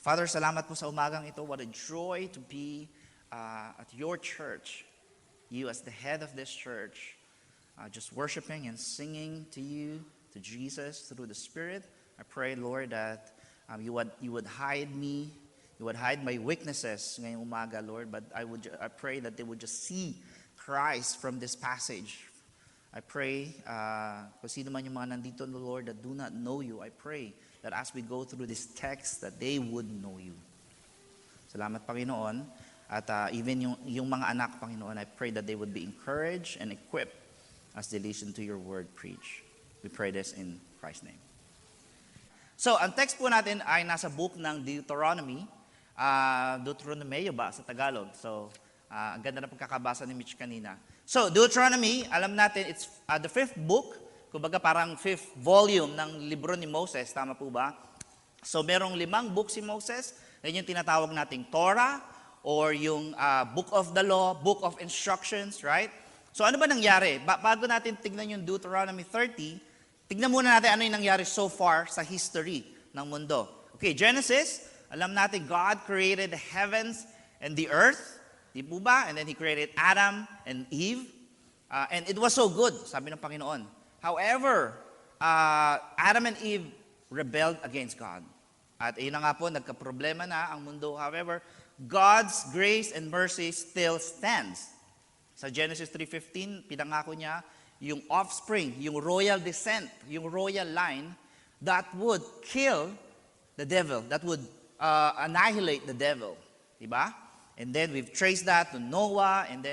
Father, salamat po sa umagang ito. What a joy to be at your church. You as the head of this church, just worshiping and singing to you, to Jesus through the Spirit. I pray, Lord, that you would hide me, you would hide my weaknesses ngayong umaga, Lord. But I pray that they would just see Christ from this passage. I pray, kung sino man yung mga nandito, Lord, that do not know you, I pray that as we go through this text, that they would know you. Salamat, Panginoon. At even yung mga anak, Panginoon, I pray that they would be encouraged and equipped as they listen to your word preach. We pray this in Christ's name. So, ang text po natin ay nasa book ng Deuteronomy. Deuteronomeo ba sa Tagalog? So, ang ganda na pagkakabasa ni Mitch kanina. So, Deuteronomy, alam natin, it's the fifth book. Kumbaga parang fifth volume ng libro ni Moses. Tama po ba? So, merong 5 book si Moses. Yan yung tinatawag nating Torah or yung book of the law, book of instructions, right? So, ano ba nangyari? Bago natin tignan yung Deuteronomy 30, tignan muna natin ano yung nangyari so far sa history ng mundo. Okay, Genesis, alam natin God created the heavens and the earth. Di po ba? And then He created Adam and Eve. And it was so good, sabi ng Panginoon. However, Adam and Eve rebelled against God. At yun na nga po, nagka-problema na ang mundo. However, God's grace and mercy still stands. Sa Genesis 3:15, pinangako niya yung offspring, yung royal descent, yung royal line that would kill the devil, that would annihilate the devil. Diba? And then we've traced that to Noah, and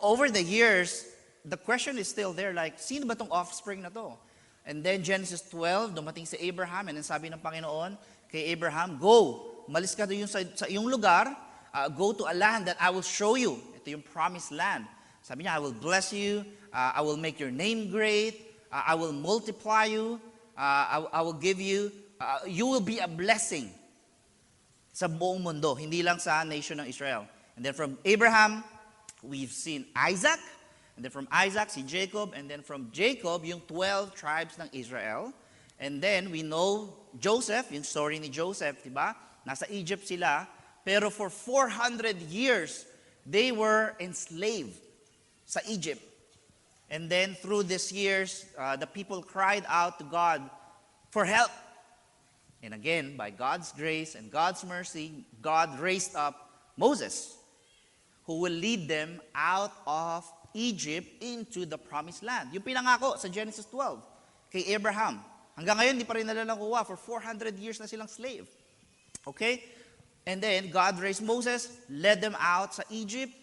over the years, the question is still there, like, sino ba tong offspring na to? And then Genesis 12, dumating si Abraham, and then sabi ng Panginoon kay Abraham, go, malis ka doon sa iyong lugar, go to a land that I will show you. Ito yung promised land. Sabi niya, I will bless you, I will make your name great, I will multiply you, I will give you, you will be a blessing sa buong mundo, hindi lang sa nation ng Israel. And then from Abraham, we've seen Isaac, and then from Isaac, si Jacob, and then from Jacob, yung 12 tribes ng Israel. And then we know Joseph, yung story ni Joseph, diba? Nasa Egypt sila, pero for 400 years, they were enslaved sa Egypt. And then through these years, the people cried out to God for help. And again, by God's grace and God's mercy, God raised up Moses, who will lead them out of Egypt into the promised land. Yung pinangako sa Genesis 12 kay Abraham. Hanggang ngayon, di pa rin nila nakuha. For 400 years na silang slave. Okay? And then, God raised Moses, led them out sa Egypt.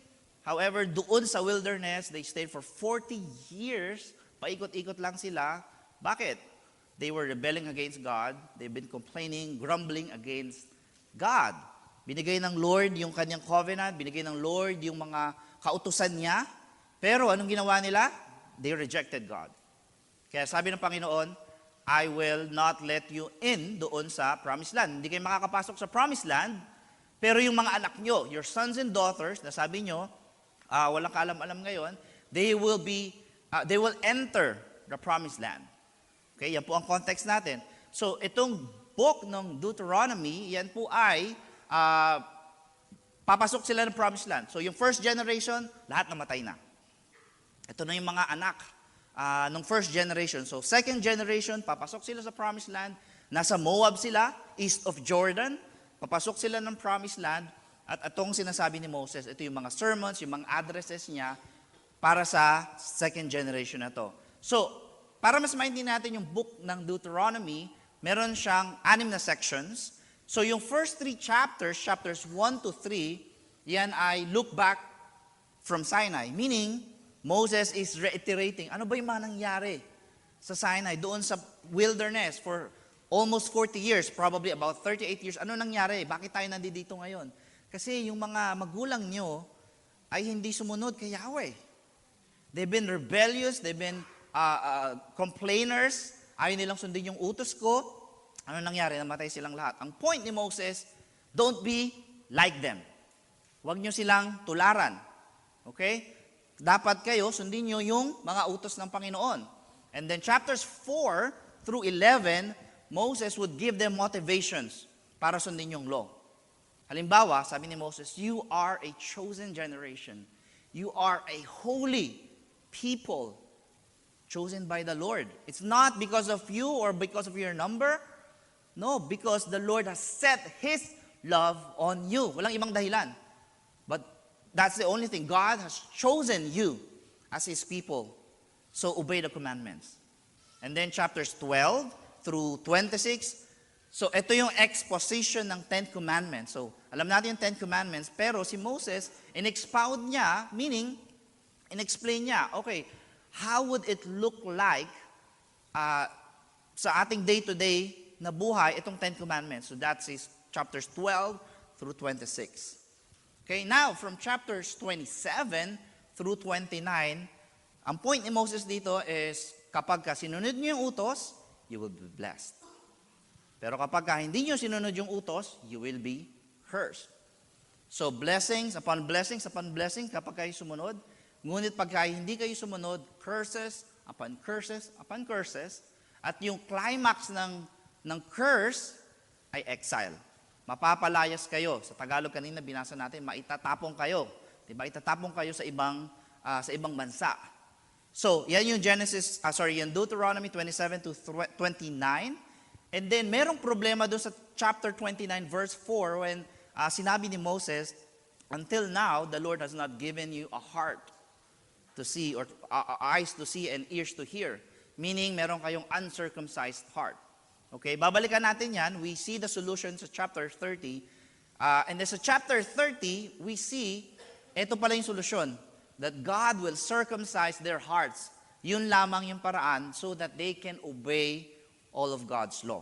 However, doon sa wilderness, they stayed for 40 years. Paikot-ikot lang sila. Bakit? They were rebelling against God. They've been complaining, grumbling against God. Binigay ng Lord yung kanyang covenant. Binigay ng Lord yung mga kautusan niya. Pero anong ginawa nila? They rejected God. Kaya sabi ng Panginoon, I will not let you in doon sa promised land. Hindi kayo makakapasok sa promised land, pero yung mga anak nyo, your sons and daughters, na sabi nyo, walang kaalam-alam ngayon, they will enter the promised land. Okay, yan po ang context natin. So, itong book ng Deuteronomy, yan po ay papasok sila ng promised land. So, yung first generation, lahat namatay na. Ito na yung mga anak ng first generation. So, second generation, papasok sila sa promised land. Nasa Moab sila, east of Jordan. Papasok sila ng promised land. At itong sinasabi ni Moses, ito yung mga sermons, yung mga addresses niya para sa second generation na to. So, para mas maintindihan natin yung book ng Deuteronomy, meron siyang 6 na sections. So, yung first 3 chapters, chapters 1 to 3, yan ay look back from Sinai. Meaning, Moses is reiterating, ano ba yung mga nangyari sa Sinai, doon sa wilderness for almost 40 years, probably about 38 years. Ano nangyari? Bakit tayo nandito ngayon? Kasi yung mga magulang nyo ay hindi sumunod kay Yahweh. They've been rebellious, they've been complainers, ayaw nilang sundin yung utos ko. Ano nangyari? Namatay silang lahat. Ang point ni Moses, don't be like them. Huwag nyo silang tularan. Okay? Dapat kayo, sundin nyo yung mga utos ng Panginoon. And then chapters 4 through 11, Moses would give them motivations para sundin yung law. Halimbawa, sabi ni Moses, you are a chosen generation. You are a holy people chosen by the Lord. It's not because of you or because of your number. No, because the Lord has set His love on you. Walang ibang dahilan. But that's the only thing. God has chosen you as His people. So obey the commandments. And then chapters 12 through 26. So ito yung exposition ng Ten Commandments. So alam natin yung Ten Commandments, pero si Moses, in-expound niya, meaning, in-explain niya, okay, how would it look like sa ating day-to-day na buhay, itong Ten Commandments. So that's chapters 12 through 26. Okay, now from chapters 27 through 29, ang point ni Moses dito is, kapag ka sinunod niyo yung utos, you will be blessed. Pero kapag ka hindi niyo sinunod yung utos, you will be cursed. So blessings upon blessings upon blessings kapag kayo sumunod. Ngunit pagka hindi kayo sumunod, curses upon curses upon curses. At yung climax ng curse ay exile. Mapapalayas kayo. Sa Tagalog kanina binasa natin, maitatapong kayo. Diba? Itatapong kayo sa ibang bansa. So, yan yung yung Deuteronomy 27 to 29. And then, merong problema doon sa chapter 29, verse 4, when sinabi ni Moses, until now, the Lord has not given you a heart to see, or eyes to see and ears to hear. Meaning, meron kayong uncircumcised heart. Okay, babalikan natin yan. We see the solution sa chapter 30. And then sa chapter 30, we see, ito pala yung solusyon, that God will circumcise their hearts. Yun lamang yung paraan so that they can obey all of God's law.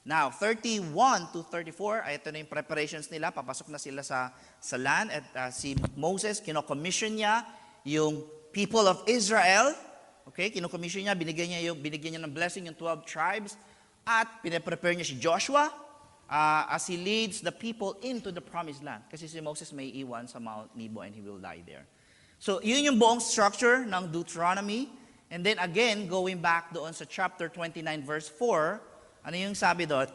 Now, 31 to 34, ito na yung preparations nila. Papasok na sila sa land. At si Moses, kino-commission niya yung people of Israel. Okay, kino-commission niya, binigyan niya ng blessing yung 12 tribes. At pinaprepare niya si Joshua as he leads the people into the promised land. Kasi si Moses may iwan sa Mount Nebo and he will die there. So, yun yung buong structure ng Deuteronomy. And then again, going back doon sa chapter 29 verse 4, ano yung sabi doon?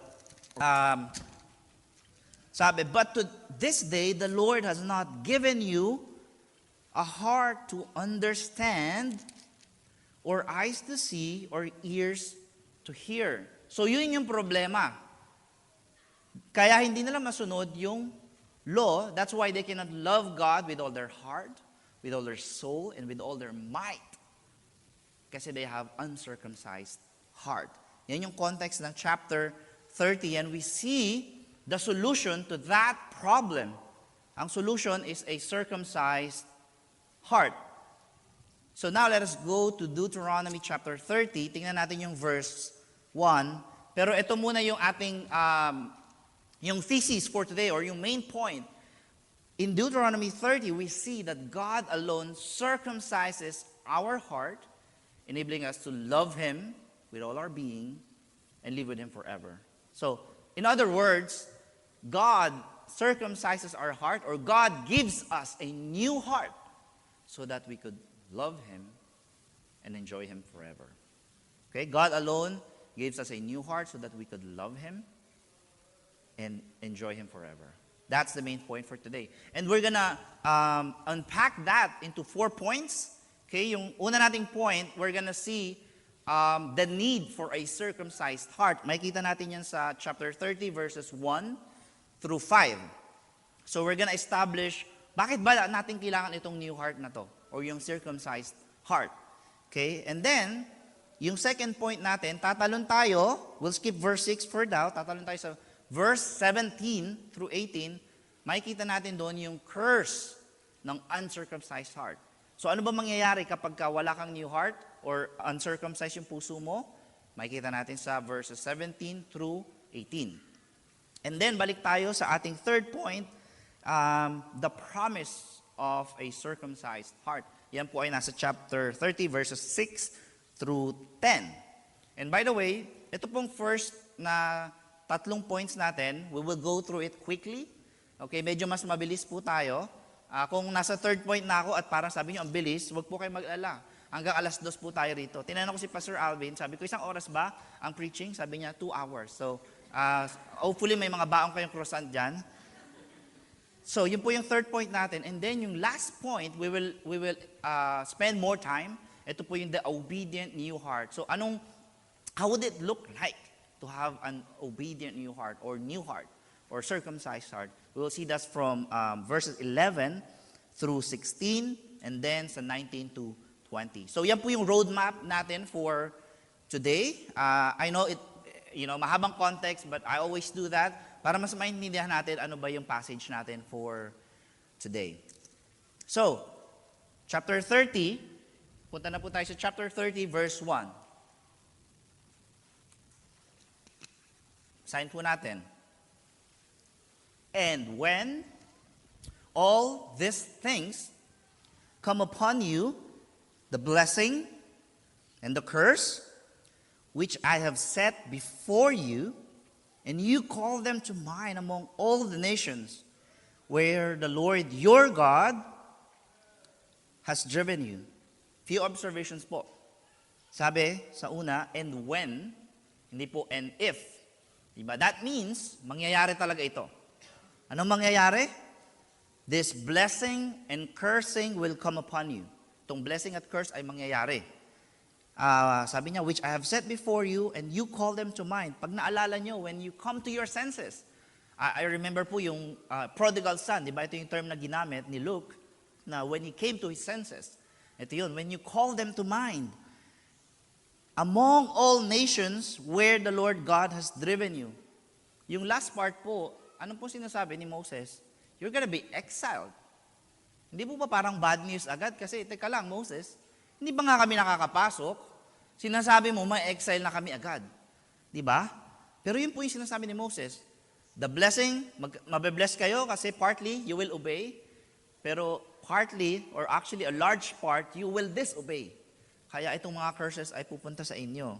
Sabi, but to this day, the Lord has not given you a heart to understand, or eyes to see, or ears to hear. So yun yung problema. Kaya hindi nila masunod yung law. That's why they cannot love God with all their heart, with all their soul, and with all their might. Kasi they have uncircumcised heart. Yan yung context ng chapter 30, and we see the solution to that problem. Ang solution is a circumcised heart. So now let us go to Deuteronomy chapter 30. Tingnan natin yung verse 1. Pero ito muna yung ating yung thesis for today, or yung main point. In Deuteronomy 30, we see that God alone circumcises our heart, enabling us to love Him with all our being and live with Him forever. So, in other words, God circumcises our heart, or God gives us a new heart so that we could love Him and enjoy Him forever. Okay, God alone gives us a new heart so that we could love Him and enjoy Him forever. That's the main point for today. And we're gonna unpack that into 4 points. Okay, yung una nating point, we're gonna see the need for a circumcised heart. Makikita natin yan sa chapter 30, verses 1 through 5. So we're gonna establish, bakit ba natin kailangan itong new heart na to? Or yung circumcised heart. Okay, and then, yung second point natin, tatalon tayo, we'll skip verse 6 for now, tatalon tayo sa verse 17 through 18, makikita natin doon yung curse ng uncircumcised heart. So ano ba mangyayari kapag wala kang new heart or uncircumcised yung puso mo? Makikita natin sa verses 17 through 18. And then balik tayo sa ating third point, the promise of a circumcised heart. Yan po ay nasa chapter 30 verses 6 through 10. And by the way, ito pong first na tatlong points natin, we will go through it quickly. Okay, medyo mas mabilis po tayo. Kung nasa third point na ako at parang sabi niyo ang bilis, wag po kayo mag-alala. Hanggang 2:00 po tayo rito. Tinanong ko si Pastor Alvin, sabi ko, 1 oras ba ang preaching? Sabi niya, 2 hours. So, Hopefully, may mga baong kayong croissant dyan. So, yun po yung third point natin. And then, yung last point, we will spend more time. Ito po yung the obedient new heart. So, how would it look like to have an obedient new heart or circumcised heart? We will see that from verses 11 through 16 and then sa 19 to 20. So, yan po yung roadmap natin for today. I know mahabang context, but I always do that para mas maintindihan natin ano ba yung passage natin for today. So, chapter 30, punta na po tayo sa chapter 30, verse 1. Sign po natin. And when all these things come upon you, the blessing and the curse, which I have set before you, and you call them to mind among all the nations where the Lord your God has driven you. Few observations po. Sabi sa una, and when, hindi po and if. Diba? That means, mangyayari talaga ito. Anong mangyayari? This blessing and cursing will come upon you. Itong blessing at curse ay mangyayari. Sabi niya, which I have set before you, and you call them to mind. Pag naalala nyo, when you come to your senses. I remember po yung prodigal son, di ba? Ito yung term na ginamit ni Luke, na when he came to his senses. Ito yun, when you call them to mind. Among all nations where the Lord God has driven you. Yung last part po, ano po sinasabi ni Moses? You're gonna be exiled. Hindi po ba parang bad news agad? Kasi, teka lang, Moses, hindi ba nga kami nakakapasok? Sinasabi mo, may exile na kami agad. Di ba? Pero yun po yung sinasabi ni Moses. The blessing, mabe-bless kayo kasi partly you will obey, pero partly, or actually a large part, you will disobey. Kaya itong mga curses ay pupunta sa inyo.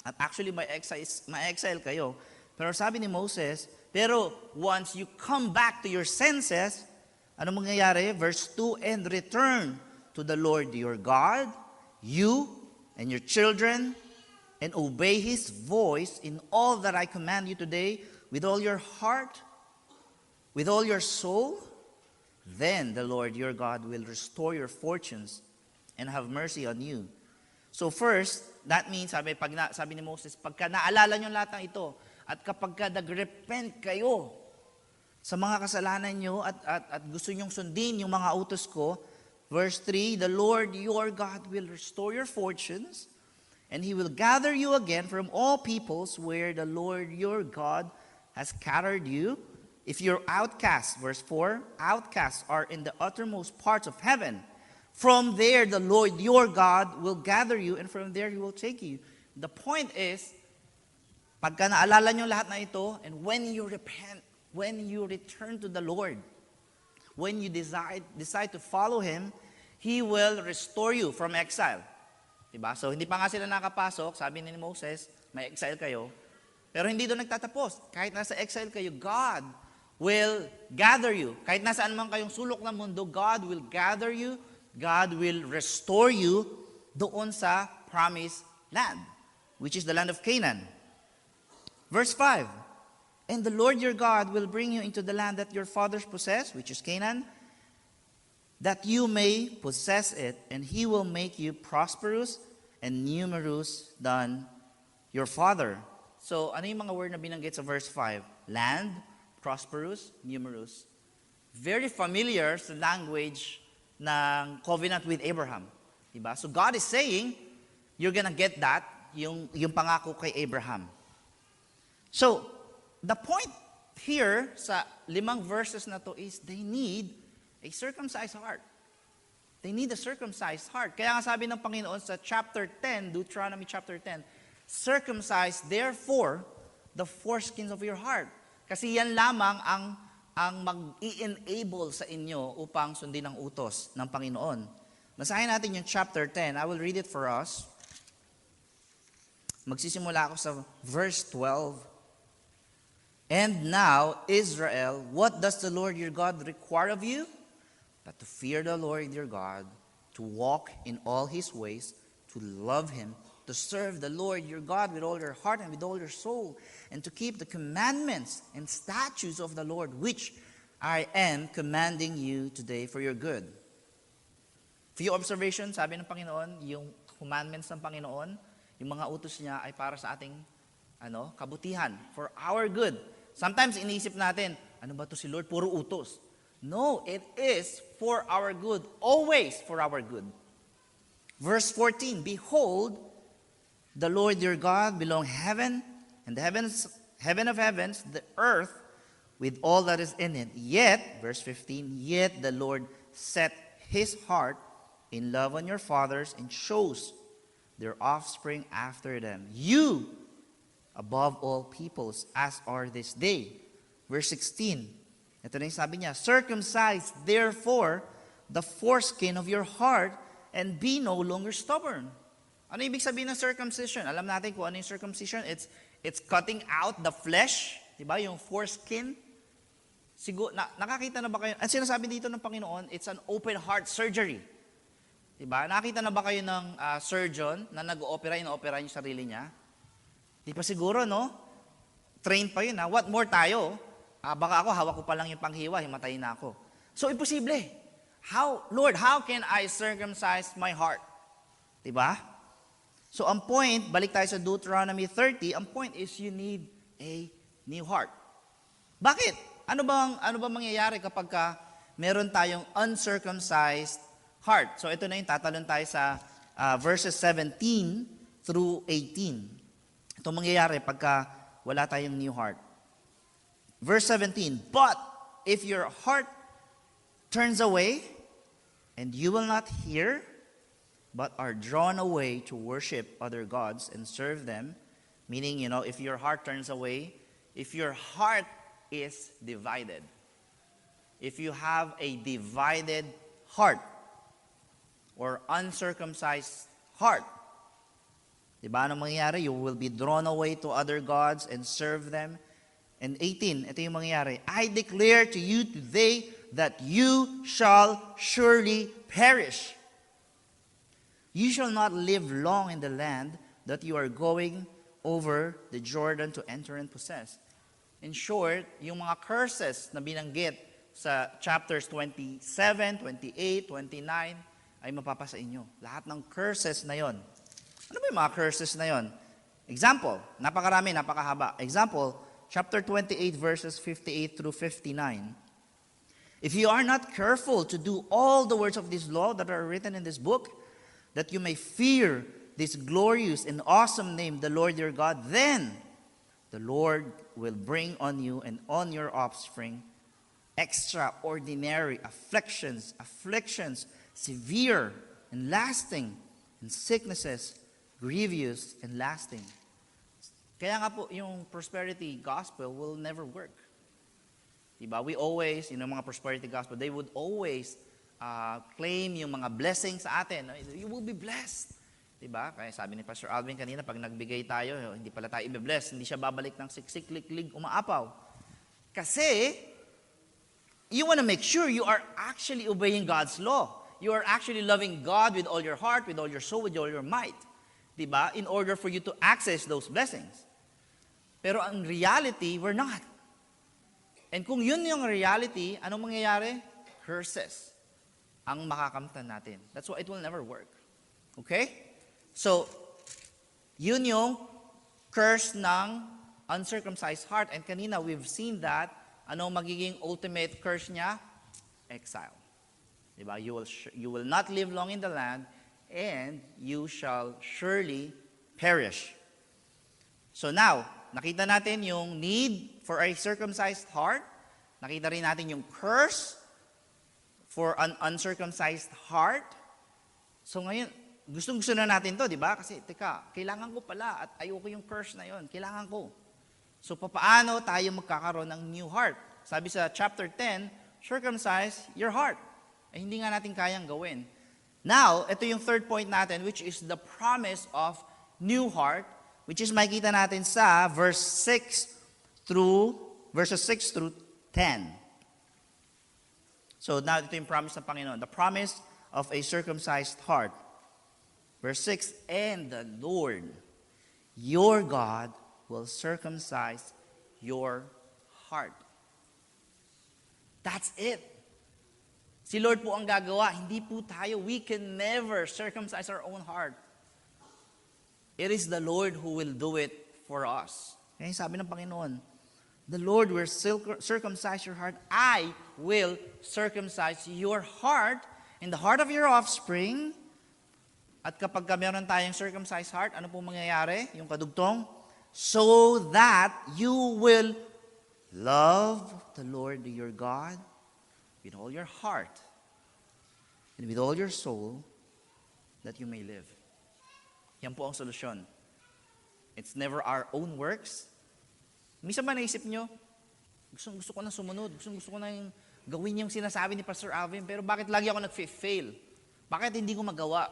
At actually, may exile kayo. Pero sabi ni Moses, pero once you come back to your senses, ano mangyayari? Verse 2, and return to the Lord your God, you and your children, and obey His voice in all that I command you today, with all your heart, with all your soul, then the Lord your God will restore your fortunes and have mercy on you. So first, that means, sabi ni Moses, pagka naalala nyo lahat ng ito, at kapag nag-repent kayo sa mga kasalanan nyo at gusto nyong sundin yung mga utos ko, verse 3, the Lord your God will restore your fortunes, and He will gather you again from all peoples where the Lord your God has scattered you. If you're outcasts, verse 4, outcasts are in the uttermost parts of heaven. From there, the Lord your God will gather you, and from there He will take you. The point is, pagka naalala nyo lahat na ito, and when you repent, when you return to the Lord, when you decide to follow Him, He will restore you from exile. Diba? So, hindi pa nga sila nakapasok, sabi ni Moses, may exile kayo. Pero hindi doon nagtatapos. Kahit nasa exile kayo, God will gather you. Kahit nasaan man kayong sulok ng mundo, God will gather you. God will restore you doon sa promised land, which is the land of Canaan. Verse 5, and the Lord your God will bring you into the land that your fathers possessed, which is Canaan, that you may possess it, and He will make you prosperous and numerous than your father. So, ano yung mga word na binanggit sa verse 5? Land, prosperous, numerous. Very familiar sa language ng covenant with Abraham. Diba? So, God is saying, you're gonna get that, yung pangako kay Abraham. So, the point here sa 5 verses na to is they need a circumcised heart. They need a circumcised heart. Kaya nga sabi ng Panginoon sa chapter 10, Deuteronomy chapter 10, circumcise therefore the foreskins of your heart. Kasi yan lamang ang mag-i-enable sa inyo upang sundin ang utos ng Panginoon. Basahin natin yung chapter 10. I will read it for us. Magsisimula ako sa verse 12. And now, Israel, what does the Lord your God require of you? But to fear the Lord your God, to walk in all His ways, to love Him, to serve the Lord your God with all your heart and with all your soul, and to keep the commandments and statutes of the Lord, which I am commanding you today for your good. Few observations, sabi ng Panginoon, yung commandments ng Panginoon, yung mga utos niya ay para sa ating kabutihan, for our good. Sometimes iniisip natin, ano ba to si Lord? Puro utos. No, it is for our good, always for our good. Verse 14, behold, the Lord your God belong heaven and the heaven of heavens, the earth with all that is in it. Yet, verse 15, yet the Lord set his heart in love on your fathers and chose their offspring after them. You, above all peoples, as are this day. Verse 16, ito na yung sabi niya, circumcise therefore the foreskin of your heart and be no longer stubborn. Ano ibig sabihin ng circumcision? Alam natin kung ano yung circumcision. It's cutting out the flesh, di ba? Yung foreskin. Siguro, nakakita na ba kayo? Ang sinasabi dito ng Panginoon, it's an open heart surgery. Di ba? Nakita na ba kayo ng surgeon na nag-opera, ino-opera yung sarili niya? Di pa siguro, no? Trained pa yun, ha? What more tayo? Baka ako, hawak ko pa lang yung panghiwa, himatayin na ako. So, imposible. Lord, how can I circumcise my heart? Diba? So, ang point, balik tayo sa Deuteronomy 30, ang point is you need a new heart. Bakit? Ano bang mangyayari kapag meron tayong uncircumcised heart? So, ito na yung tatalon tayo sa verses 17 through 18. Ito mangyayari pagka wala tayong new heart. Verse 17, but if your heart turns away, and you will not hear, but are drawn away to worship other gods and serve them, meaning, if your heart turns away, if your heart is divided, if you have a divided heart, or uncircumcised heart, diba ano mangyayari? You will be drawn away to other gods and serve them. And 18, ito yung mangyayari. I declare to you today that you shall surely perish. You shall not live long in the land that you are going over the Jordan to enter and possess. In short, yung mga curses na binanggit sa chapters 27, 28, 29 ay mapapasa inyo. Lahat ng curses na yon. Ano ba yung mga curses na yon? Example, napakarami, napakahaba. Example, chapter 28 verses 58 through 59. If you are not careful to do all the words of this law that are written in this book, that you may fear this glorious and awesome name, the Lord your God, then the Lord will bring on you and on your offspring extraordinary afflictions, severe and lasting, and sicknesses, grievous and lasting. Kaya nga po, yung prosperity gospel will never work. Diba? We always, mga prosperity gospel, they would always claim yung mga blessings sa atin. You will be blessed. Diba? Kaya sabi ni Pastor Alvin kanina, pag nagbigay tayo, hindi pala tayo i-bless, hindi siya babalik ng siksik, liklig, umaapaw. Kasi, you want to make sure you are actually obeying God's law. You are actually loving God with all your heart, with all your soul, with all your might. Diba? In order for you to access those blessings. Pero ang reality, we're not. And kung yun yung reality, anong mangyayari? Curses ang makakamtan natin. That's why it will never work. Okay? So, yun yung curse ng uncircumcised heart. And kanina, we've seen that. Anong magiging ultimate curse niya? Exile. Diba? You will not live long in the land, and you shall surely perish. So now, nakita natin yung need for a circumcised heart. Nakita rin natin yung curse for an uncircumcised heart. So ngayon, gustong-gusto na natin to, di ba? Kasi, teka, kailangan ko pala at ayoko yung curse na yon. Kailangan ko. So, papaano tayo magkakaroon ng new heart? Sabi sa chapter 10, circumcise your heart. Eh, hindi nga natin kayang gawin. Now, ito yung third point natin, which is the promise of new heart, which is makikita natin sa verses 6 through 10. So now ito yung promise ng Panginoon. The promise of a circumcised heart. Verse 6, and the Lord, your God, will circumcise your heart. That's it. Si Lord po ang gagawa, hindi po tayo. We can never circumcise our own heart. It is the Lord who will do it for us. Kaya sabi ng Panginoon, the Lord will circumcise your heart. I will circumcise your heart and the heart of your offspring. At kapag meron tayong circumcised heart, ano po mangyayari? Yung kadugtong, so that you will love the Lord your God with all your heart and with all your soul, that you may live. Yan po ang solusyon. It's never our own works. Minsan ba naisip nyo, gusto ko na sumunod, gusto ko na yung gawin yung sinasabi ni Pastor Alvin, pero bakit lagi ako nag-fail? Bakit hindi ko magawa?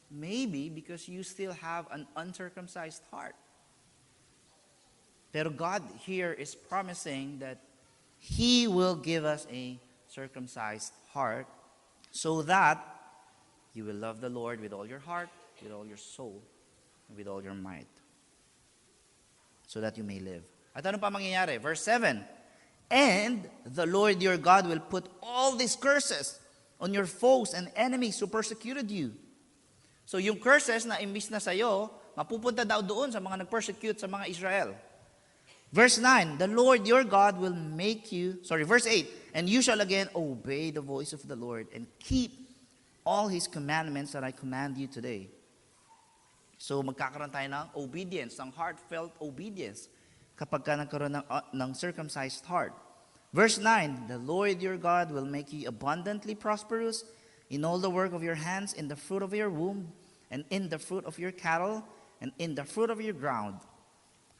Maybe because you still have an uncircumcised heart. Pero God here is promising that He will give us a circumcised heart so that you will love the Lord with all your heart, with all your soul, and with all your might. So that you may live. At ano pa mangyayari? Verse 7, and the Lord your God will put all these curses on your foes and enemies who persecuted you. So yung curses na imbis na sa'yo, mapupunta daw doon sa mga nag-persecute sa mga Israel. Verse 9, the Lord your God will make you, verse 8, and you shall again obey the voice of the Lord and keep all His commandments that I command you today. So magkakaroon tayo ng obedience, ng heartfelt obedience kapag ka nagkaroon ng circumcised heart. Verse 9, the Lord your God will make you abundantly prosperous in all the work of your hands, in the fruit of your womb, and in the fruit of your cattle, and in the fruit of your ground.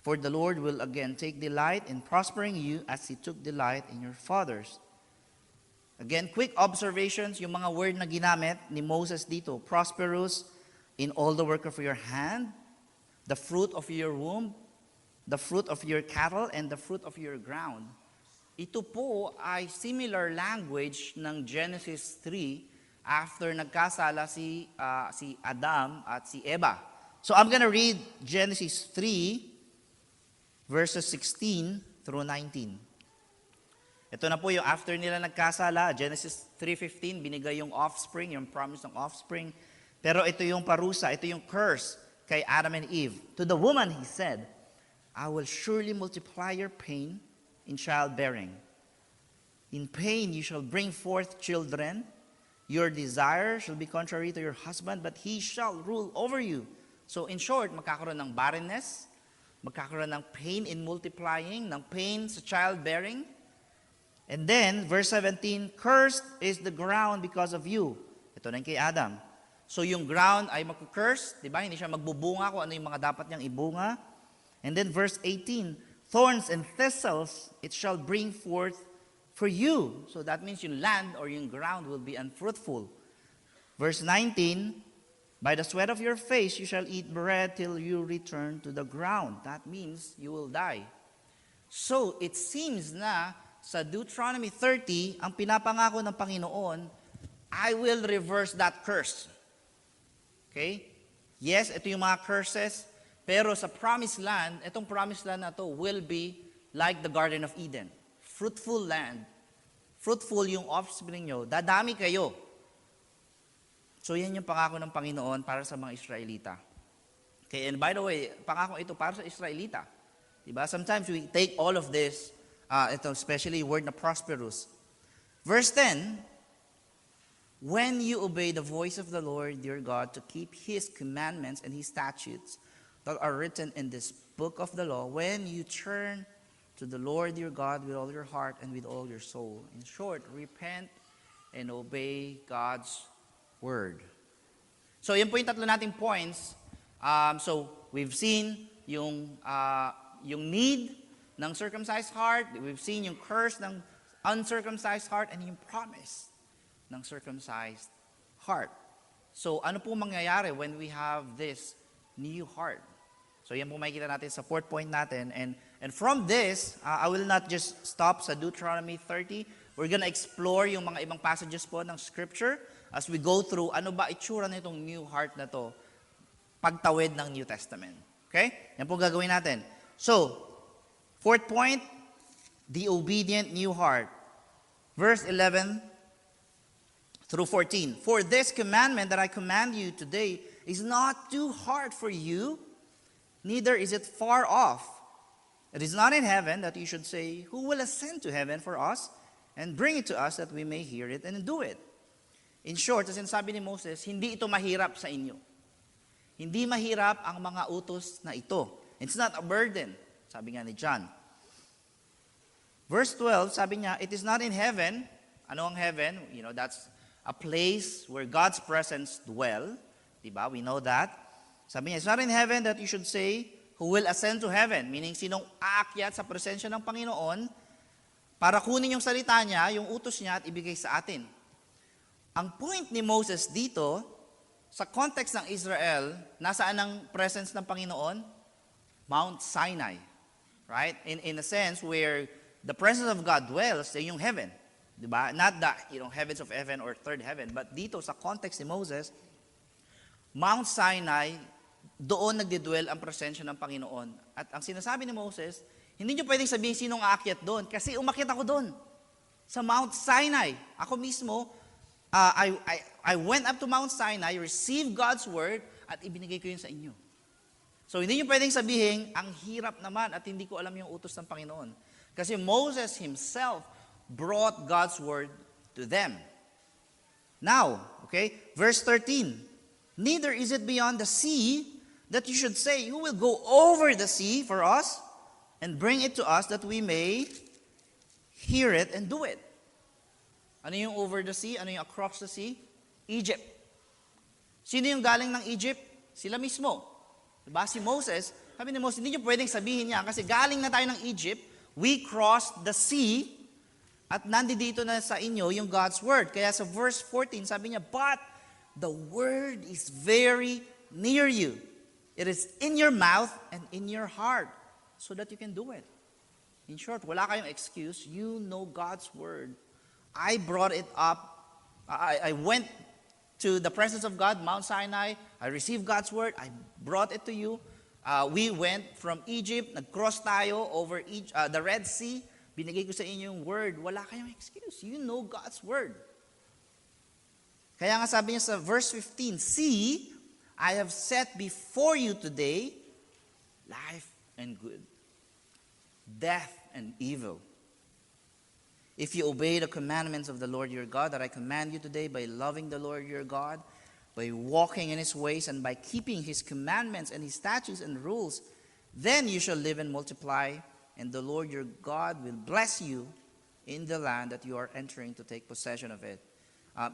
For the Lord will again take delight in prospering you as He took delight in your fathers. Again, quick observations, yung mga word na ginamit ni Moses dito, prosperous in all the work of your hand, the fruit of your womb, the fruit of your cattle, and the fruit of your ground. Ito po ay similar language ng Genesis 3 after nagkasala si Adam at si Eva. So I'm gonna read Genesis 3, verses 16 through 19. Ito na po yung after nila nagkasala, Genesis 3:15, binigay yung offspring, yung promise ng offspring. Pero ito yung parusa, ito yung curse kay Adam and Eve. To the woman, he said, I will surely multiply your pain in childbearing. In pain you shall bring forth children. Your desire shall be contrary to your husband, but he shall rule over you. So in short, magkakaroon ng barrenness, magkakaroon ng pain in multiplying, ng pain sa childbearing. And then, verse 17, cursed is the ground because of you. Ito na yung kay Adam. So yung ground ay magkukurse, di ba? Hindi siya magbubunga kung ano yung mga dapat niyang ibunga. And then verse 18, thorns and thistles it shall bring forth for you. So that means yung land or yung ground will be unfruitful. Verse 19, by the sweat of your face you shall eat bread till you return to the ground. That means you will die. So it seems na sa Deuteronomy 30, ang pinapangako ng Panginoon, I will reverse that curse. Okay? Yes, ito yung mga curses, pero sa promised land, itong promised land na to will be like the Garden of Eden. Fruitful land. Fruitful yung offspring nyo. Dadami kayo. So yan yung pangako ng Panginoon para sa mga Israelita. Okay, and by the way, pangako ito para sa Israelita. Diba? Sometimes we take all of this, ito especially word na prosperous. Verse 10, when you obey the voice of the Lord your God to keep His commandments and His statutes that are written in this book of the law, when you turn to the Lord your God with all your heart and with all your soul. In short, repent and obey God's word. So, yan po yung tatlo nating points. So, we've seen yung need ng circumcised heart. We've seen yung curse ng uncircumcised heart and yung promise ng circumcised heart. So, ano po mangyayari when we have this new heart? So, yan po makikita natin sa fourth point natin. And from this, I will not just stop sa Deuteronomy 30. We're gonna explore yung mga ibang passages po ng Scripture as we go through, ano ba itsura nitong new heart na to pagtawid ng New Testament. Okay? Yan po gagawin natin. So, fourth point, the obedient new heart. Verse 11 through 14. For this commandment that I command you today is not too hard for you, neither is it far off. It is not in heaven that you should say, who will ascend to heaven for us and bring it to us that we may hear it and do it. In short, as sinasabi ni Moses, hindi ito mahirap sa inyo. Hindi mahirap ang mga utos na ito. It's not a burden, sabi nga ni John. Verse 12, sabi niya, it is not in heaven. Ano ang heaven? You know, that's a place where God's presence dwell. Diba? We know that. Sabi niya, it's not in heaven that you should say, who will ascend to heaven. Meaning, sinong aakyat sa presensya ng Panginoon para kunin yung salita niya, yung utos niya at ibigay sa atin. Ang point ni Moses dito, sa context ng Israel, nasaan ang presence ng Panginoon? Mount Sinai. Right? In a sense where the presence of God dwells, yung heaven. Diba? Not the heavens of heaven or third heaven, but dito sa context ni Moses, Mount Sinai, doon nagdidwell ang presensya ng Panginoon. At ang sinasabi ni Moses, hindi nyo pwedeng sabihin sinong aakyat doon, kasi umakyat ako doon. Sa Mount Sinai. Ako mismo, I went up to Mount Sinai, received God's word, at ibinigay ko yun sa inyo. So, hindi nyo pwedeng sabihin, ang hirap naman at hindi ko alam yung utos ng Panginoon. Kasi Moses himself brought God's word to them. Now, okay, verse 13. Neither is it beyond the sea that you should say, who will go over the sea for us and bring it to us that we may hear it and do it. Ano yung over the sea? Ano yung across the sea? Egypt. Sino yung galing ng Egypt? Sila mismo. Diba? Si Moses, sabi ni Moses, hindi nyo pwedeng sabihin niya kasi galing na tayo ng Egypt, we crossed the sea, at nandito na sa inyo yung God's word. Kaya sa verse 14, sabi niya, but the word is very near you. It is in your mouth and in your heart so that you can do it. In short, wala kayong excuse. You know God's word. I brought it up. I went to the presence of God, Mount Sinai. I received God's word. I brought it to you. We went from Egypt. Nag-cross tayo over the Red Sea. Binigay ko sa inyo yung word. Wala kayong excuse. You know God's word. Kaya nga sabi niya sa verse 15, see, I have set before you today life and good, death and evil. If you obey the commandments of the Lord your God that I command you today by loving the Lord your God, by walking in his ways and by keeping his commandments and his statutes and rules, then you shall live and multiply, and the Lord your God will bless you in the land that you are entering to take possession of it.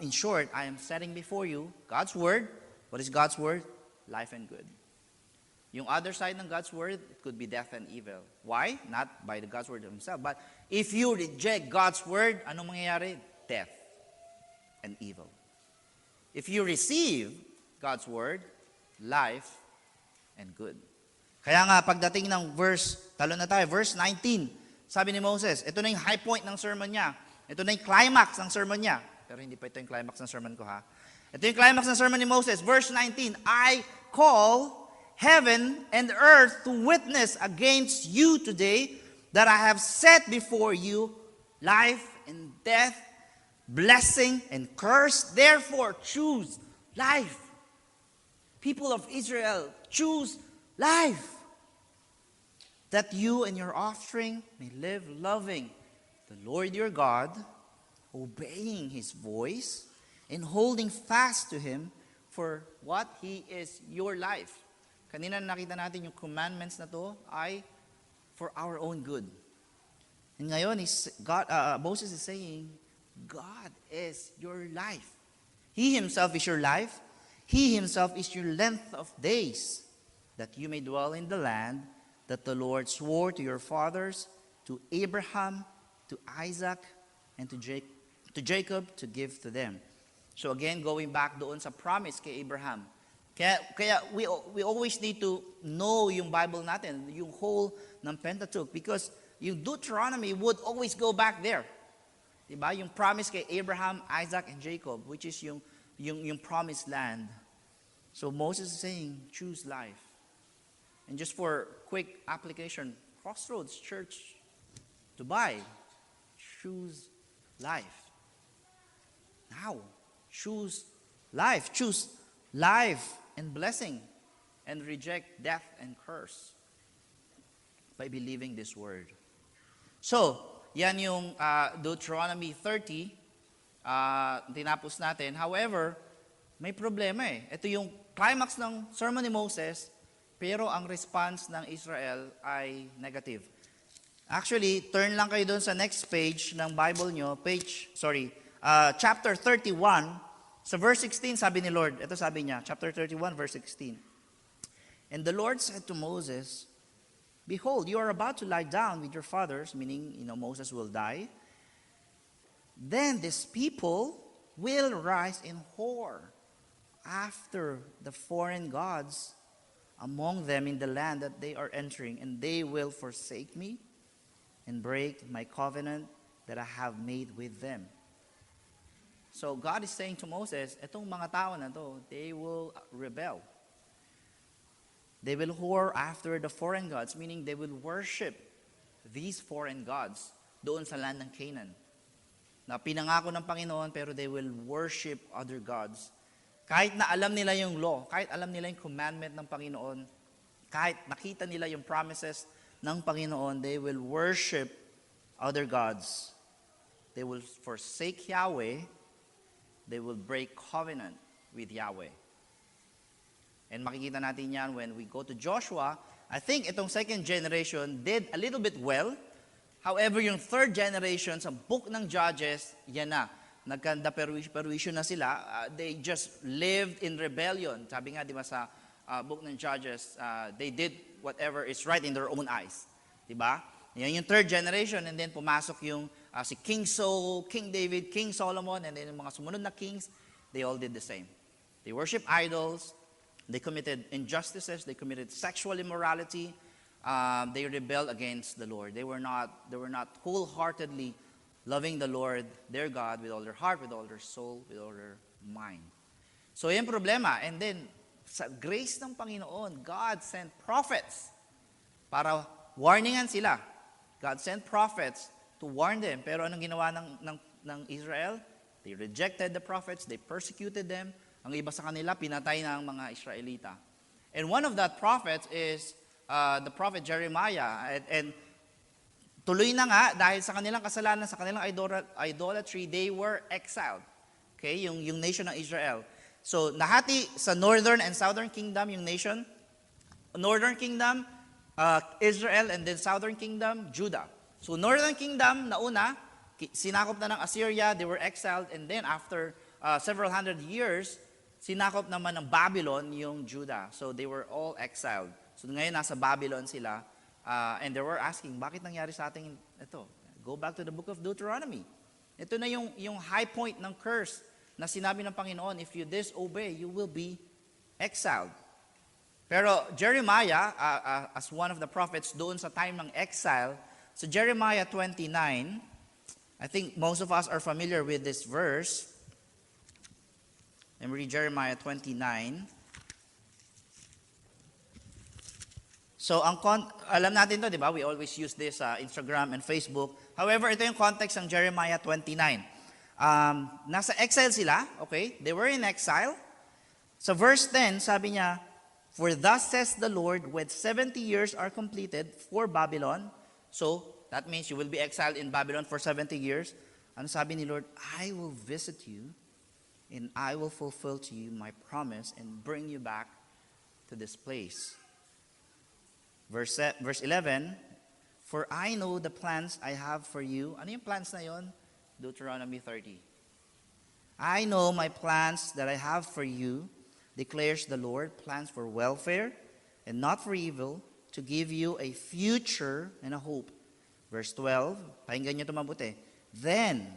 In short, I am setting before you God's word. What is God's word? Life and good. Yung other side ng God's word, it could be death and evil. Why? Not by the God's word himself. But if you reject God's word, anong mangyayari? Death and evil. If you receive God's word, life and good. Kaya nga, pagdating ng talo na tayo, verse 19, sabi ni Moses, ito na yung high point ng sermon niya. Ito na yung climax ng sermon niya. Pero hindi pa ito yung climax ng sermon ko, ha? Ito yung climax ng sermon ni Moses. Verse 19, I call heaven and earth to witness against you today that I have set before you life and death, blessing and curse. Therefore, choose life. People of Israel, choose life, that you and your offspring may live loving the Lord your God, obeying his voice, and holding fast to him for what? He is your life. Kanina nakita natin yung commandments na to ay for our own good. And ngayon, Moses is saying, God is your life. He himself is your life. He himself is your length of days, that you may dwell in the land that the Lord swore to your fathers, to Abraham, to Isaac, and to Jacob to give to them. So again, going back doon sa promise kay Abraham. Kaya we always need to know yung Bible natin, yung whole ng Pentateuch, because yung Deuteronomy would always go back there. Diba? Yung promise kay Abraham, Isaac, and Jacob, which is yung yung promised land. So Moses is saying, choose life. And just for quick application, Crossroads Church, Dubai, choose life. Now, choose life. Choose life and blessing, and reject death and curse by believing this word. So, yan yung Deuteronomy 30, tinapos natin. However, may problema eh. Ito yung climax ng sermon ni Moses, pero ang response ng Israel ay negative. Actually, turn lang kayo doon sa next page ng Bible nyo, chapter 31, sa verse 16, sabi ni Lord, ito sabi niya, chapter 31, verse 16. And the Lord said to Moses, behold, you are about to lie down with your fathers, meaning, Moses will die. Then this people will rise in horror after the foreign gods among them in the land that they are entering, and they will forsake me and break my covenant that I have made with them. So God is saying to Moses, etong mga tao na to, they will rebel. They will whore after the foreign gods, meaning they will worship these foreign gods doon sa land ng Canaan. Na pinangako ng Panginoon, pero they will worship other gods. Kahit na alam nila yung law, kahit alam nila yung commandment ng Panginoon, kahit nakita nila yung promises ng Panginoon, they will worship other gods. They will forsake Yahweh. They will break covenant with Yahweh. And makikita natin yan when we go to Joshua. I think itong second generation did a little bit well. However, yung third generation sa book ng Judges, yan na. Nagkanda-perwisyo na sila. They just lived in rebellion. Sabi nga, di ba sa book ng Judges, they did whatever is right in their own eyes. Di ba? Yan yung third generation, and then pumasok yung si King Saul, King David, King Solomon, and then yung mga sumunod na kings, they all did the same. They worship idols, they committed injustices, they committed sexual immorality, they rebelled against the Lord. They were not wholeheartedly loving the Lord, their God, with all their heart, with all their soul, with all their mind. So yan problema. And then, sa grace ng Panginoon, God sent prophets para warningan sila. God sent prophets to warn them. Pero anong ginawa ng Israel? They rejected the prophets, they persecuted them. Ang iba sa kanila, pinatay ng mga Israelita. And one of that prophets is the prophet Jeremiah. And tuloy na nga, dahil sa kanilang kasalanan, sa kanilang idolatry, they were exiled. Okay, yung nation ng Israel. So, nahati sa northern and southern kingdom yung nation. Northern kingdom, Israel, and then southern kingdom, Judah. So, northern kingdom, nauna, sinakop na ng Assyria, they were exiled, and then after several hundred years, sinakop naman ng Babylon yung Judah. So, they were all exiled. So, ngayon nasa Babylon sila. And they were asking, bakit nangyari sa ating ito? Go back to the book of Deuteronomy. Ito na yung high point ng curse na sinabi ng Panginoon, if you disobey, you will be exiled. Pero Jeremiah, as one of the prophets doon sa time ng exile, so Jeremiah 29, I think most of us are familiar with this verse. Let me read Jeremiah 29. So, alam natin to, di ba? We always use this Instagram and Facebook. However, ito yung context ng Jeremiah 29. Nasa exile sila, okay? They were in exile. Sa verse 10, sabi niya, for thus says the Lord, when 70 years are completed for Babylon, so that means you will be exiled in Babylon for 70 years. Ano sabi ni Lord? I will visit you, and I will fulfill to you my promise and bring you back to this place. Verse 11, for I know the plans I have for you. Ano yung plans na yon? Deuteronomy 30. I know my plans that I have for you, declares the Lord, plans for welfare and not for evil, to give you a future and a hope. Verse 12, pakinggan niyo ito mabuti. Then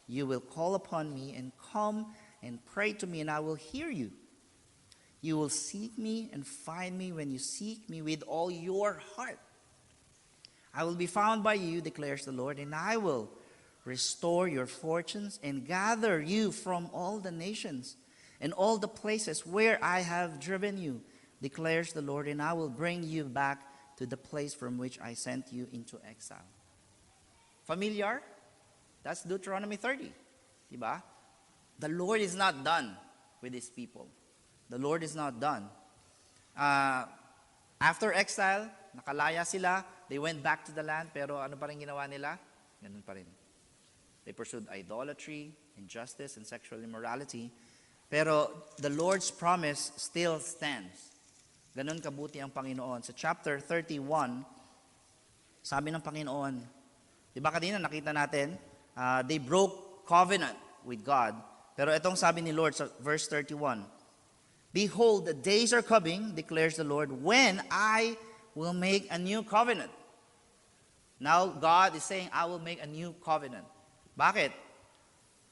you will call upon me and come and pray to me, and I will hear you. You will seek me and find me when you seek me with all your heart. I will be found by you, declares the Lord, and I will restore your fortunes and gather you from all the nations and all the places where I have driven you, declares the Lord, and I will bring you back to the place from which I sent you into exile. Familiar? That's Deuteronomy 30. Diba? The Lord is not done with His people. The Lord is not done. After exile, nakalaya sila, they went back to the land, pero ano pa rin ginawa nila? Ganun pa rin. They pursued idolatry, injustice, and sexual immorality. Pero the Lord's promise still stands. Ganun kabuti ang Panginoon. Sa chapter 31, sabi ng Panginoon, di ba kanina nakita natin, they broke covenant with God. Pero itong sabi ni Lord sa verse 31, Behold, the days are coming, declares the Lord, when I will make a new covenant. Now God is saying, I will make a new covenant. Bakit?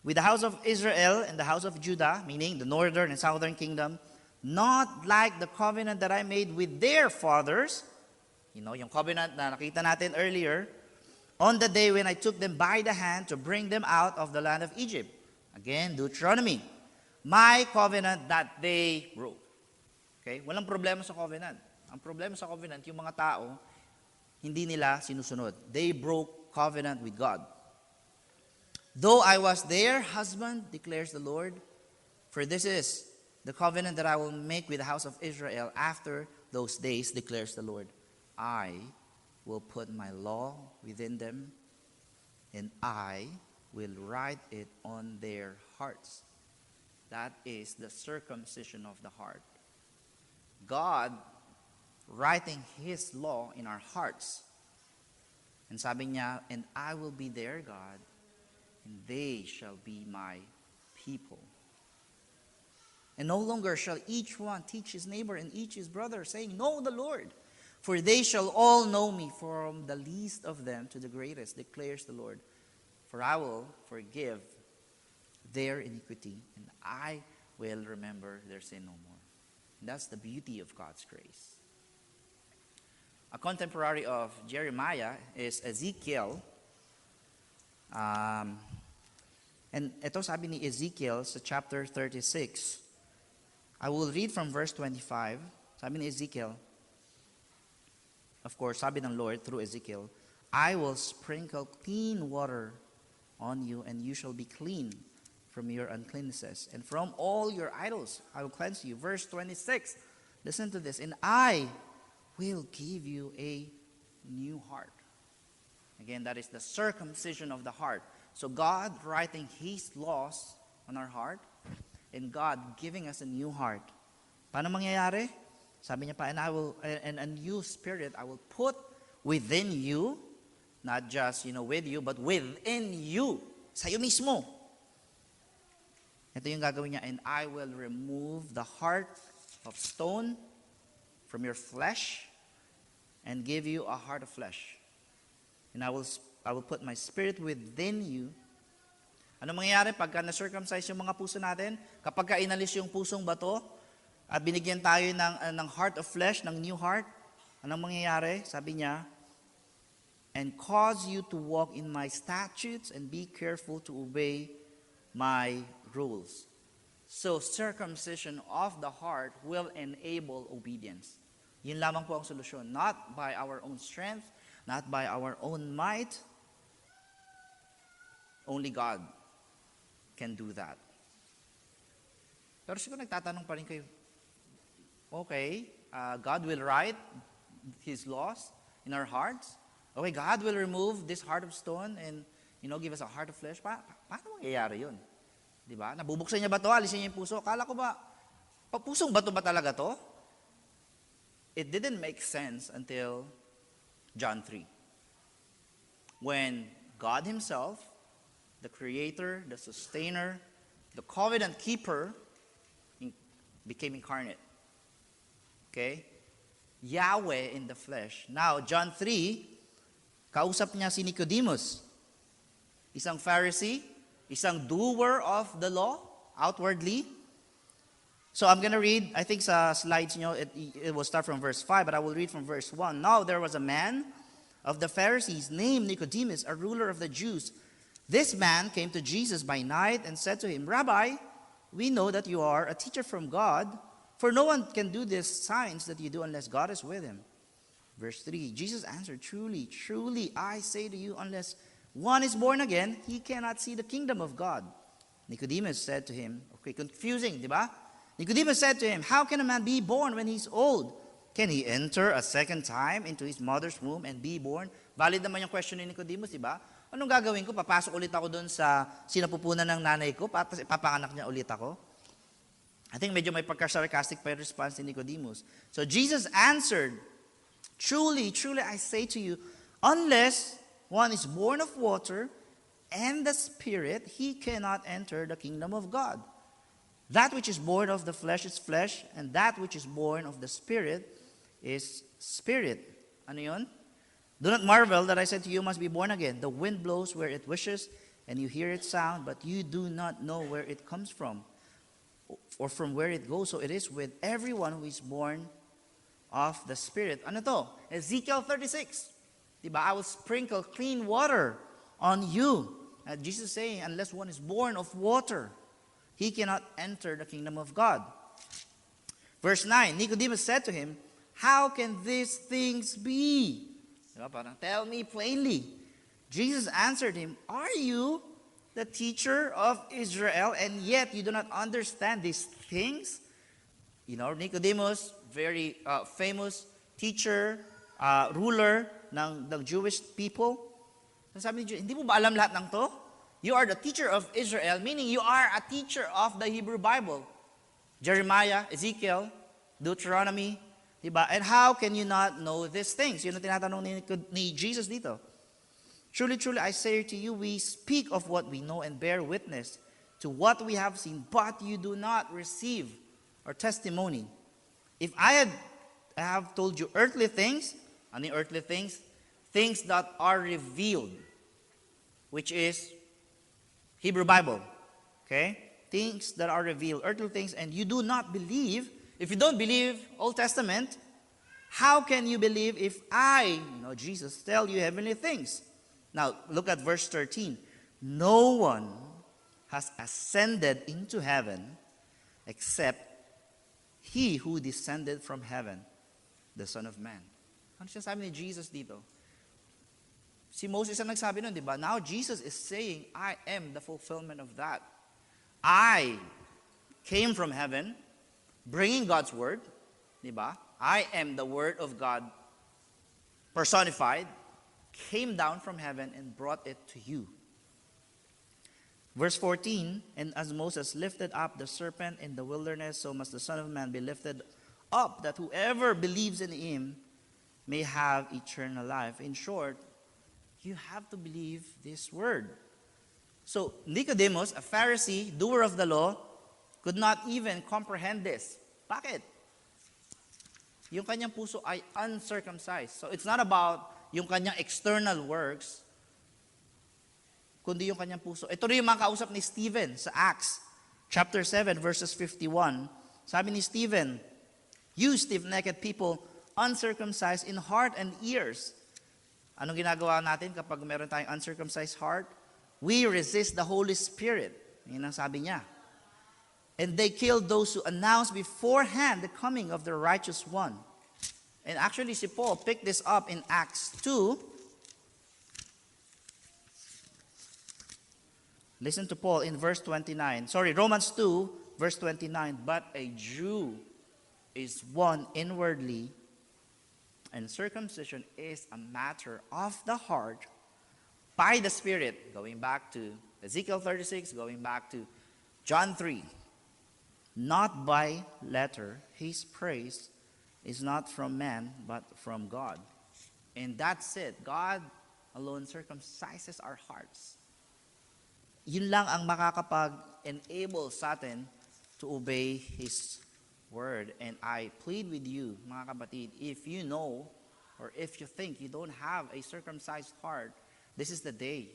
With the house of Israel and the house of Judah, meaning the northern and southern kingdom, not like the covenant that I made with their fathers, yung covenant na nakita natin earlier, on the day when I took them by the hand to bring them out of the land of Egypt. Again, Deuteronomy. My covenant that they broke. Okay? Walang problema sa covenant. Ang problema sa covenant, yung mga tao, hindi nila sinusunod. They broke covenant with God. Though I was their husband, declares the Lord, for this is the covenant that I will make with the house of Israel after those days, declares the Lord. I will put my law within them, and I will write it on their hearts. That is the circumcision of the heart. God writing His law in our hearts. And sabi niya, and I will be their God, and they shall be my people. And no longer shall each one teach his neighbor and each his brother, saying, Know the Lord, for they shall all know me, from the least of them to the greatest, declares the Lord. For I will forgive their iniquity, and I will remember their sin no more. And that's the beauty of God's grace. A contemporary of Jeremiah is Ezekiel. And ito sabi ni Ezekiel sa chapter 36. I will read from verse 25. Sabi ni Ezekiel, of course, sabi ng Lord through Ezekiel, I will sprinkle clean water on you, and you shall be clean from your uncleannesses. And from all your idols I will cleanse you. Verse 26, listen to this. And I will give you a new heart. Again, that is the circumcision of the heart. So God writing His laws on our heart, and God giving us a new heart. Paano mangyayari? Sabi niya pa, and a new spirit I will put within you, not just, with you, but within you. Sa'yo mismo. Ito yung gagawin niya, and I will remove the heart of stone from your flesh and give you a heart of flesh. And I will put my spirit within you. Ano mangyayari pagka na-circumcise yung mga puso natin? Kapag ka inalis yung pusong bato at binigyan tayo ng heart of flesh, ng new heart, anong mangyayari? Sabi niya, and cause you to walk in my statutes and be careful to obey my rules. So circumcision of the heart will enable obedience. Yun lamang po ang solusyon. Not by our own strength, not by our own might. Only God can do that. Pero siguro nagtatanong pa rin kayo, okay, God will write His laws in our hearts. Okay, God will remove this heart of stone and, give us a heart of flesh. Paano mangyayari yun? Diba? Nabubuksan niya ba to? Alisin niya yung puso? Akala ko ba, pusong bato ba talaga to? It didn't make sense until John 3. When God Himself, the Creator, the Sustainer, the covenant keeper, became incarnate. Okay? Yahweh in the flesh. Now, John 3, kausap niya si Nicodemus. Isang Pharisee, isang doer of the law, outwardly. So I'm going to read, I think sa slides nyo, it will start from verse 5, but I will read from verse 1. Now there was a man of the Pharisees named Nicodemus, a ruler of the Jews. This man came to Jesus by night and said to Him, Rabbi, we know that you are a teacher from God, for no one can do these signs that you do unless God is with him. Verse 3, Jesus answered, truly, truly, I say to you, unless one is born again, he cannot see the kingdom of God. Nicodemus said to him, okay, confusing, di ba? Nicodemus said to him, how can a man be born when he's old? Can he enter a second time into his mother's womb and be born? Valid naman yung question ni Nicodemus, di ba? Anong gagawin ko? Papasok ulit ako doon sa sinapupunan ng nanay ko, tapos ipapanganak niya ulit ako? I think medyo may pagka-sarcastic pa yung response ni Nicodemus. So Jesus answered, truly, truly, I say to you, unless one is born of water and the Spirit, he cannot enter the kingdom of God. That which is born of the flesh is flesh, and that which is born of the Spirit is spirit. Ano yun? Do not marvel that I said to you, must be born again. The wind blows where it wishes, and you hear its sound, but you do not know where it comes from, or from where it goes. So it is with everyone who is born of the Spirit. Ano to? Ezekiel 36. Diba? I will sprinkle clean water on you. Jesus is saying, unless one is born of water, he cannot enter the kingdom of God. Verse 9, Nicodemus said to him, how can these things be? Diba? Parang, tell me plainly. Jesus answered him, are you the teacher of Israel, and yet you do not understand these things? You know, Nicodemus, very famous teacher, ruler ng Jewish people. Sabi ni Jesus, hindi mo ba alam lahat ng to? You are the teacher of Israel, meaning you are a teacher of the Hebrew Bible. Jeremiah, Ezekiel, Deuteronomy, diba? And how can you not know these things? Yun ang tinatanong ni Jesus dito. Truly, truly, I say to you, we speak of what we know and bear witness to what we have seen, but you do not receive our testimony. If I have told you earthly things, ano yung earthly things? Things that are revealed, which is Hebrew Bible. Okay? Things that are revealed, earthly things, and you do not believe. If you don't believe Old Testament, how can you believe if I, Jesus, tell you heavenly things? Now, look at verse 13. No one has ascended into heaven except he who descended from heaven, the Son of Man. Ano siya sabi ni Jesus dito? Si Moses ang nagsabi nun, di ba? Now Jesus is saying, I am the fulfillment of that. I came from heaven, bringing God's word, di ba? I am the word of God personified, came down from heaven and brought it to you. Verse 14, and as Moses lifted up the serpent in the wilderness, so must the Son of Man be lifted up, that whoever believes in him may have eternal life. In short, you have to believe this word. So Nicodemus, a Pharisee, doer of the law, could not even comprehend this. Bakit? Yung kanyang puso ay uncircumcised. So it's not about yung kanyang external works, kundi yung kanyang puso. Ito rin yung mga kausap ni Stephen sa Acts chapter 7 verses 51. Sabi ni Stephen, you stiff-necked people, uncircumcised in heart and ears. Anong ginagawa natin kapag meron tayong uncircumcised heart? We resist the Holy Spirit. Yun ang sabi niya. And they killed those who announced beforehand the coming of the righteous one. And actually, si Paul picked this up in Acts 2. Listen to Paul in verse 29. Romans 2, verse 29. But a Jew is one inwardly, and circumcision is a matter of the heart by the Spirit. Going back to Ezekiel 36, going back to John 3. Not by letter. His praise is not from man, but from God. And that's it. God alone circumcises our hearts. Yun lang ang makakapag-enable sa atin to obey His word. And I plead with you, mga kapatid, if you know or if you think you don't have a circumcised heart, this is the day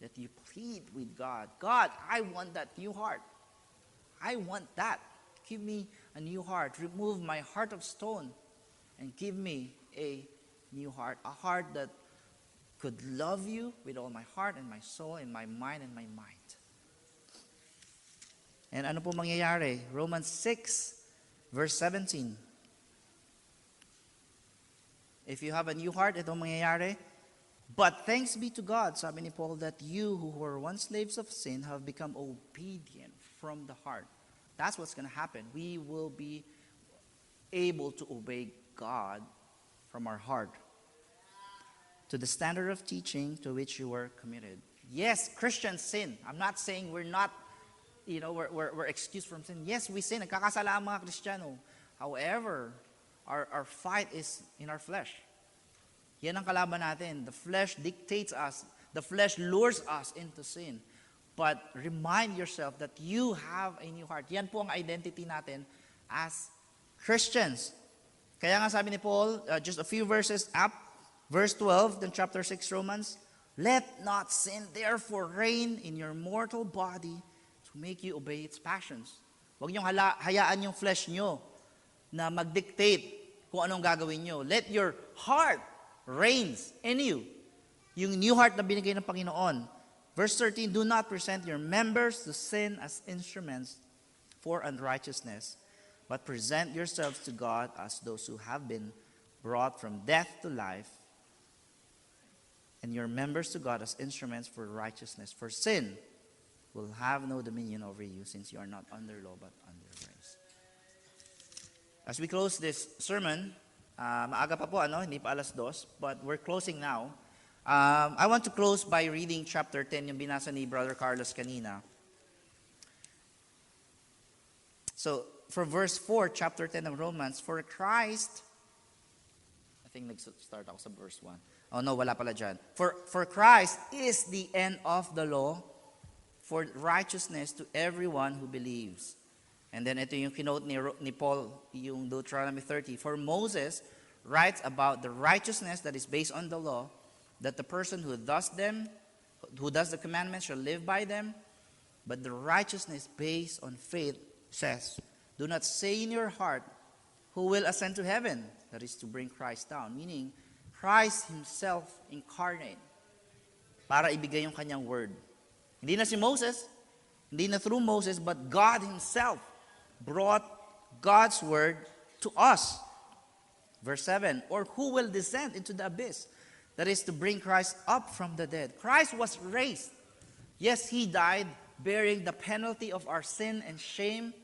that you plead with God. God, I want that new heart. I want that. Give me a new heart. Remove my heart of stone and give me a new heart. A heart that could love you with all my heart and my soul and my mind and my mind. And ano po mangyayari? Romans 6, verse 17. If you have a new heart, ito mangyayari. But thanks be to God, sabi ni Paul, that you who were once slaves of sin have become obedient from the heart. That's what's going to happen. We will be able to obey God from our heart to the standard of teaching to which you were committed. Yes, Christians sin. I'm not saying we're not, we're excused from sin. Yes, we sin. Nagkakasala ang mga Kristiyano. However, our fight is in our flesh. Yan ang kalaban natin. The flesh dictates us. The flesh lures us into sin. But remind yourself that you have a new heart. Yan po ang identity natin as Christians. Kaya nga sabi ni Paul, just a few verses up, verse 12, then chapter 6 Romans, let not sin therefore reign in your mortal body to make you obey its passions. Huwag niyong hayaan yung flesh nyo na mag-dictate kung anong gagawin nyo. Let your heart reigns in you. Yung new heart na binigay ng Panginoon. Verse 13, do not present your members to sin as instruments for unrighteousness, but present yourselves to God as those who have been brought from death to life, and your members to God as instruments for righteousness. For sin will have no dominion over you, since you are not under law but under grace. As we close this sermon, maaga pa po, hindi pa 2:00, but we're closing now. I want to close by reading chapter 10, yung binasa ni Brother Carlos kanina. So, for verse 4, chapter 10 of Romans, for Christ, I think nag-start ako sa verse 1. Oh no, wala pala dyan. For Christ is the end of the law for righteousness to everyone who believes. And then ito yung kinote ni Paul, yung Deuteronomy 30. For Moses writes about the righteousness that is based on the law, that the person who does the commandments shall live by them. But the righteousness based on faith says, do not say in your heart, who will ascend to heaven? That is to bring Christ down. Meaning, Christ Himself incarnate para ibigay yung kanyang word. Hindi na si Moses, hindi na through Moses, but God Himself brought God's word to us. Verse 7, or who will descend into the abyss? That is to bring Christ up from the dead. Christ was raised. Yes, He died, bearing the penalty of our sin and shame,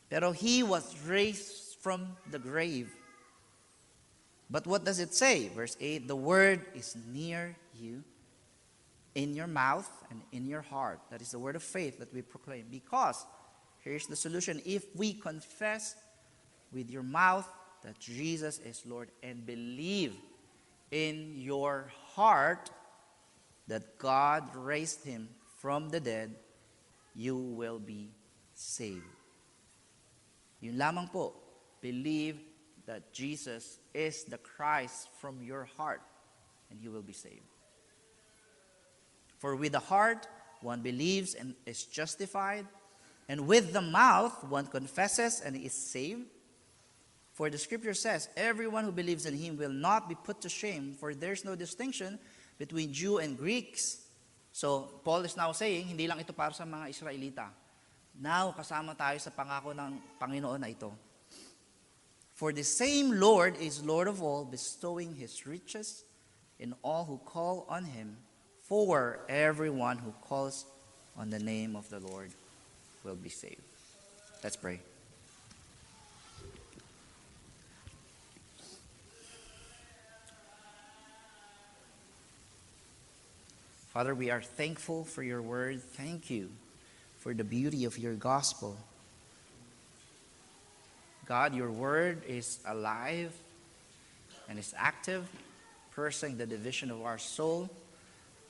pero He was raised from the grave. But what does it say? Verse 8, the word is near you, in your mouth and in your heart. That is the word of faith that we proclaim. Because, here's the solution, if we confess with your mouth that Jesus is Lord and believe in your heart that God raised Him from the dead, you will be saved. Yun lamang po, believe that Jesus is the Christ from your heart, and you will be saved. For with the heart one believes and is justified, and with the mouth one confesses and is saved. For the scripture says, everyone who believes in Him will not be put to shame, for there's no distinction between Jew and Greeks. So, Paul is now saying, hindi lang ito para sa mga Israelita. Now, kasama tayo sa pangako ng Panginoon na ito. For the same Lord is Lord of all, bestowing His riches in all who call on Him. For everyone who calls on the name of the Lord will be saved. Let's pray. Father, we are thankful for your word. Thank you for the beauty of your gospel. God, your word is alive and is active, piercing the division of our soul,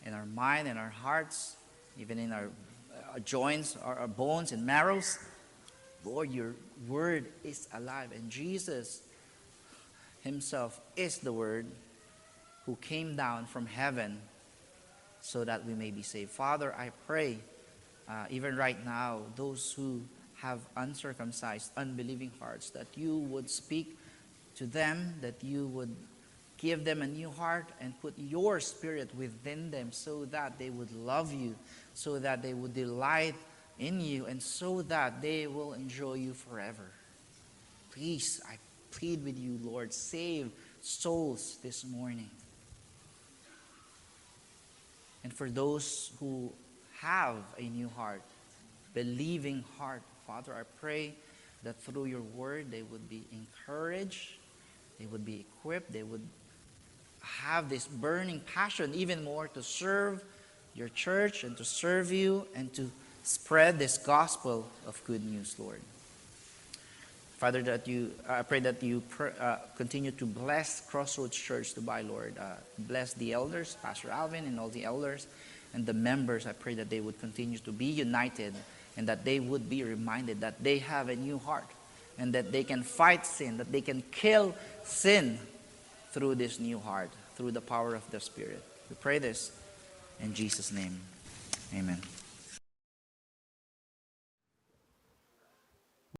in our mind, in our hearts, even in our joints, our bones and marrows. Lord, your word is alive, and Jesus Himself is the word who came down from heaven so that we may be saved. Father, I pray, even right now, those who have uncircumcised, unbelieving hearts, that you would speak to them, that you would give them a new heart and put your spirit within them so that they would love you, so that they would delight in you, and so that they will enjoy you forever. Please, I plead with you, Lord, save souls this morning. And for those who have a new heart, believing heart, Father, I pray that through your word they would be encouraged, they would be equipped, they would have this burning passion even more to serve your church and to serve you and to spread this gospel of good news, Lord. Father, I pray that you continue to bless Crossroads Church Dubai, Lord. Bless the elders, Pastor Alvin and all the elders and the members. I pray that they would continue to be united and that they would be reminded that they have a new heart and that they can fight sin, that they can kill sin through this new heart, through the power of the Spirit. We pray this in Jesus' name. Amen.